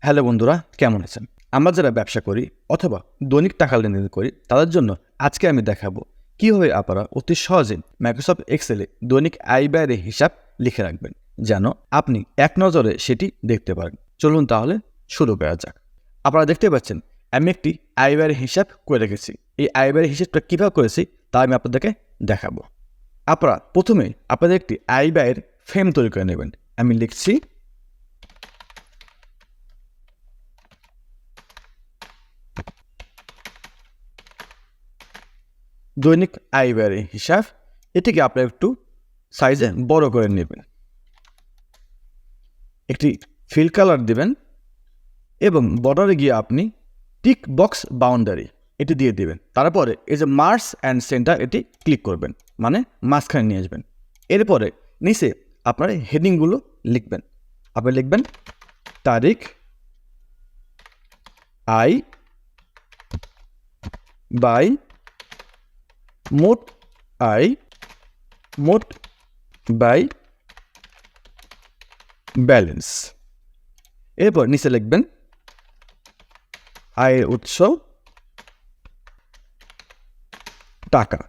Hello বন্ধুরা, কেমন আছেন? আমরা যারা ব্যবসা করি অথবা দৈনিক টাকা লেনদেন করি তাদের জন্য আজকে আমি দেখাবো কীভাবে আপনারা অতি সহজে মাইক্রোসফট এক্সেলে দৈনিক আয় ব্যয়ের হিসাব লিখে রাখবেন, যেন আপনি এক নজরে সেটি দেখতে পারেন। চলুন তাহলে শুরু করা যাক। আপনারা দেখতে পাচ্ছেন আমি একটি আয় ব্যয়ের হিসাব করে রেখেছি। এই আয় ব্যয়ের হিসাবটা কীভাবে করেছি তা আমি আপনাদেরকে দেখাবো। আপনারা প্রথমে আপনাদের একটি আয় ব্যয়ের ফ্রেম তৈরি করে নেবেন। আমি লিখছি দৈনিক আয় ব্যয়ের হিসাব। এটিকে আপনারা একটু সাইজে বড় করে নেবেন, একটি ফিল কালার দেবেন এবং বর্ডারে গিয়ে আপনি টিক বক্স বাউন্ডারি এটি দিয়ে দেবেন। তারপরে এই যে মার্জ অ্যান্ড সেন্টার এটি ক্লিক করবেন, মানে মাঝখানে নিয়ে আসবেন। এরপরে নিচে আপনার হেডিংগুলো লিখবেন। আপনি লিখবেন তারিখ, আয়, বাই, মোট আয়, মোট বাই, ব্যালেন্স। এরপর নিচে লিখবেন আয়ের উৎস, টাকা,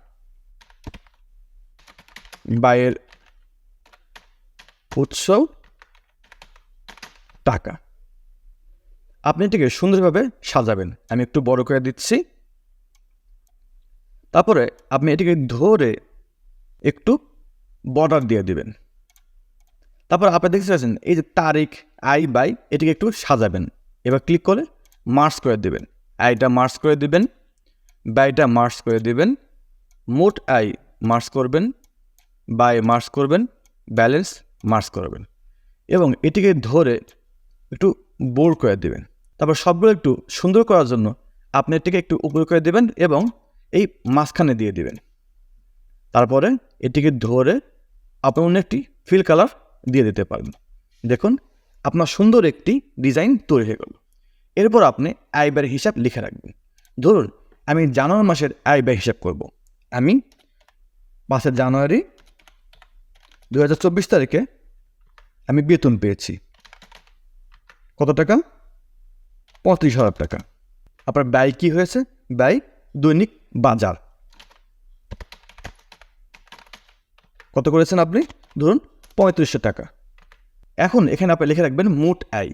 ব্যয়ের উৎস, টাকা। আপনি এটিকে সুন্দরভাবে সাজাবেন। আমি একটু বড় করে দিচ্ছি। তারপরে আপনি এটিকে ধরে একটু বর্ডার দিয়ে দিবেন। তারপর আপনি দেখতে পাচ্ছেন এই যে তারিখ, আয়, বাই এটিকে একটু সাজাবেন। এবার ক্লিক করে মার্জ করে দেবেন। আয়টা মার্জ করে দিবেন, ব্যয়টা মার্জ করে দিবেন, মোট আয় মার্জ করবেন, বাই মার্জ করবেন, ব্যালেন্স মার্জ করবেন এবং এটিকে ধরে একটু বোল্ড করে দেবেন। তারপর সবগুলো একটু সুন্দর করার জন্য আপনি এটিকে একটু উপরে করে দেবেন এবং এই মাঝখানে দিয়ে দিবেন। তারপরে এটিকে ধরে আপনি অন্য একটি ফিল কালার দিয়ে দিতে পারেন। দেখুন আপনার সুন্দর একটি ডিজাইন তৈরি হয়ে গেল। এরপর আপনি আয় ব্যয়ের হিসাব লিখে রাখবেন। ধরুন আমি জানুয়ারি মাসের আয় ব্যয় হিসাব করব। আমি 5 জানুয়ারি 2024 তারিখে আমি বেতন পেয়েছি। কত টাকা? 35,000 টাকা। আপনার ব্যয় কী হয়েছে? ব্যয় দৈনিক বাজার কত করেছেন আপনি? ধরুন 3500 টাকা। এখন এখানে আপনি লিখে রাখবেন মোট আয়।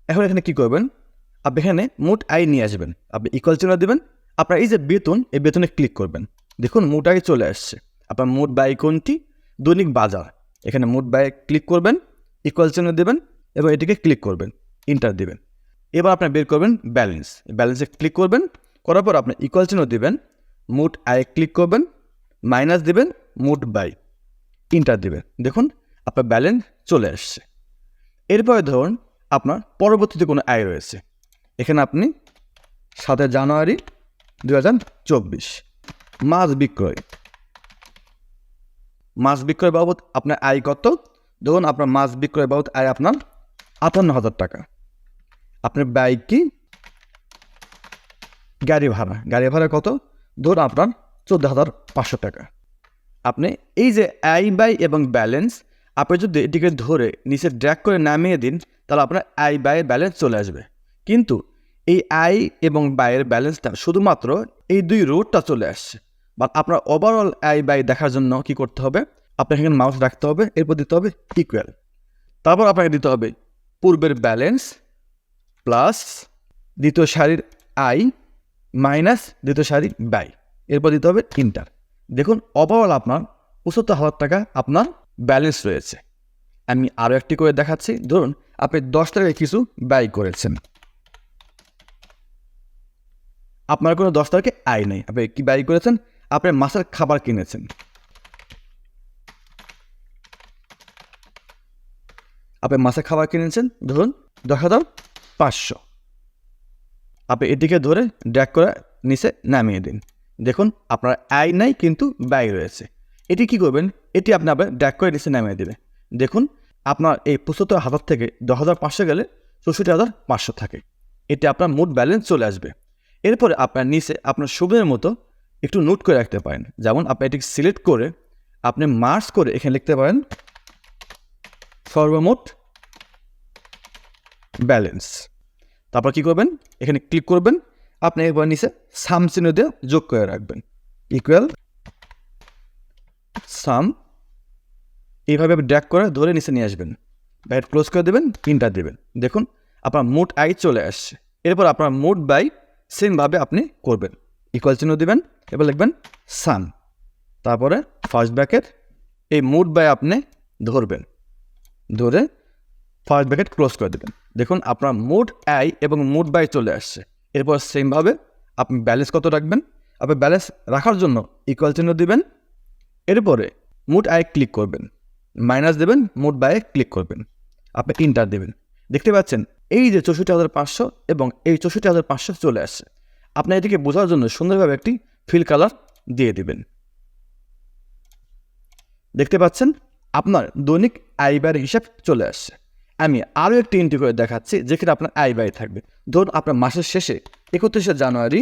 এখন এখানে কি করবেন? আপনি এখানে মোট আয় নিয়ে আসবেন। আপনি ইকুয়াল চিহ্ন দেবেন। আপনার এই যে বেতন, এই বেতনে ক্লিক করবেন। দেখুন মোট আয় চলে আসছে। আপনার মোট ব্যয় কোনটি? দৈনিক বাজার। এখানে মোট ব্যয় ক্লিক করবেন, ইকুয়াল চিহ্ন দেবেন এবং এটিকে ক্লিক করবেন, ইন্টার দেবেন। এবার আপনি বের করবেন ব্যালেন্স। ব্যালেন্সে ক্লিক করবেন, করার পর আপনি ইকুয়াল চিহ্ন দেবেন, মোট আয় ক্লিক করবেন, মাইনাস দেবেন মোট ব্যয়, ইন্টার দেবেন। দেখুন আপনার ব্যালেন্স চলে আসছে। এরপরে ধরুন আপনার পরবর্তীতে কোনো আয় রয়েছে। এখানে আপনি 7 জানুয়ারি 2024 মাছ বিক্রয়। মাছ বিক্রয় বাবদ আপনার আয় কত? ধরুন আপনার মাছ বিক্রয় বাবদ আয় আপনার 58,000 টাকা। আপনার ব্যয় কি? গাড়ি ভাড়া। গাড়ি ভাড়া কত? ধরুন আপনার 14,500 টাকা। আপনি এই যে আয়, ব্যয় এবং ব্যালেন্স আপনি যদি এটিকে ধরে নিচে ড্র্যাগ করে নামিয়ে দিন, তাহলে আপনার আয়, ব্যয়ের ব্যালেন্স চলে আসবে। কিন্তু এই আয় এবং ব্যয়ের ব্যালেন্সটা শুধুমাত্র এই দুই রোডটা চলে আসছে। বাট আপনার ওভারঅল আয়, ব্যয় দেখার জন্য কি করতে হবে? আপনাকে এখানে মাউস রাখতে হবে, এরপর দিতে হবে ইকুয়াল। তারপর আপনাকে দিতে হবে পূর্বের ব্যালেন্স প্লাস দ্বিতীয় সারির আয় মাইনাস দ্বিতীয় সারির ব্যয়, এরপর দিতে হবে ইন্টার। দেখুন ওভারঅল আপনার 75,000 টাকা আপনার ব্যালেন্স রয়েছে। আমি আরও একটি করে দেখাচ্ছি। ধরুন আপনি 10 টাকায় কিছু ব্যয় করেছেন, আপনার কোনো 10 টাকায় আয় নেই। আপনি কি ব্যয় করেছেন? আপনি মাছের খাবার কিনেছেন। আপনি মাছের খাবার কিনেছেন ধরুন 10,500। আপনি এটিকে ধরে ড্র্যাগ করে নিচে নামিয়ে দিন। দেখুন আপনার আয় নাই কিন্তু ব্যয় রয়েছে। এটি কি করবেন? এটি আপনি আবার ড্র্যাগ করে নিচে নামিয়ে দেবেন। দেখুন আপনার এই 75,000 থেকে 10,500 গেলে 64,500 থাকে। এটি আপনার মোট ব্যালেন্স চলে আসবে। এরপরে আপনার নিচে আপনার সুবিধার মতো একটু নোট করে রাখতে পারেন। যেমন আপনি এটিকে সিলেক্ট করে আপনি মার্জ করে এখানে লিখতে পারেন সর্বমোট ব্যালেন্স। তারপর কী করবেন, এখানে ক্লিক করবেন, আপনি এবার নিচে সাম চিহ্ন দিয়ে যোগ করে রাখবেন, ইকুয়াল সাম। এইভাবে ড্র্যাগ করে ধরে নিচে নিয়ে আসবেন, ব্যাট ক্লোজ করে দেবেন, ইন্টার দেবেন। দেখুন আপনার মোট আয় চলে আসছে। এরপর আপনার মোট বাই সেমভাবে আপনি করবেন, ইকুয়াল চিহ্ন দেবেন, এবার লিখবেন সাম, তারপরে ফার্স্ট ব্র্যাকেট, এই মোট বাই আপনি ধরবেন, ধরে ফার্স্ট ব্র্যাকেট ক্লোজ করে দেবেন। দেখুন আপনার মোট আয় এবং মোট বাই চলে আসছে। এরপর সেমভাবে আপনি ব্যালেন্স কত রাখবেন, আপনি ব্যালেন্স রাখার জন্য ইকুয়াল চিহ্ন দিবেন, এরপরে মোট আয় ক্লিক করবেন, মাইনাস দেবেন, মোট ব্যয়ে ক্লিক করবেন, আপনি ইন্টার দেবেন। দেখতে পাচ্ছেন এই যে 64,500 এবং এই 64,500 চলে আসছে। আপনি এটিকে বোঝার জন্য সুন্দরভাবে একটি ফিল কালার দিয়ে দিবেন। দেখতে পাচ্ছেন আপনার দৈনিক আয় ব্যয়ের হিসাব চলে আসছে। আমি আরও একটি এন্ট্রি করে দেখাচ্ছি যেখানে আপনার আয় ব্যয় থাকবে। ধরুন আপনার মাসের শেষে 31শে জানুয়ারি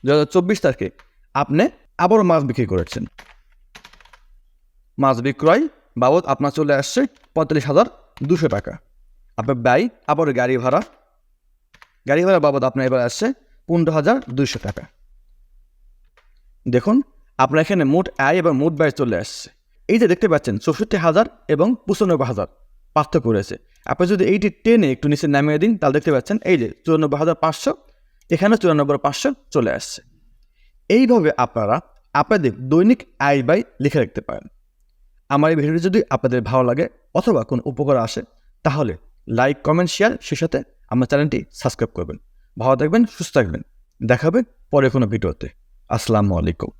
2024 তারিখে আপনি আবারও মাছ বিক্রি করেছেন। মাছ বিক্রয় বাবদ আপনার চলে আসছে 45,200 টাকা। আপনার ব্যয় আবার গাড়ি ভাড়া বাবদ আপনার এবার আসছে 15,200 টাকা। দেখুন আপনার এখানে মোট আয় এবং মোট ব্যয় চলে আসছে। এই যে দেখতে পাচ্ছেন 64,000 এবং 95,000 পার্থক্য রয়েছে। আপনি যদি এইটি টেনে একটু নিচে নামিয়ে দিন তাহলে দেখতে পাচ্ছেন এই যে 94,500, এখানে 94,500 চলে আসছে। এইভাবে আপনারা আপনাদের দৈনিক আয় ব্যয় লিখে রাখতে পারেন। আমার এই ভিডিওটি যদি আপনাদের ভালো লাগে অথবা কোনো উপকার আসে তাহলে লাইক, কমেন্ট, শেয়ার, সেই সাথে আমার চ্যানেলটি সাবস্ক্রাইব করবেন। ভালো থাকবেন, সুস্থ থাকবেন। দেখা হবে পরে কোনো ভিডিওতে। আসসালামু আলাইকুম।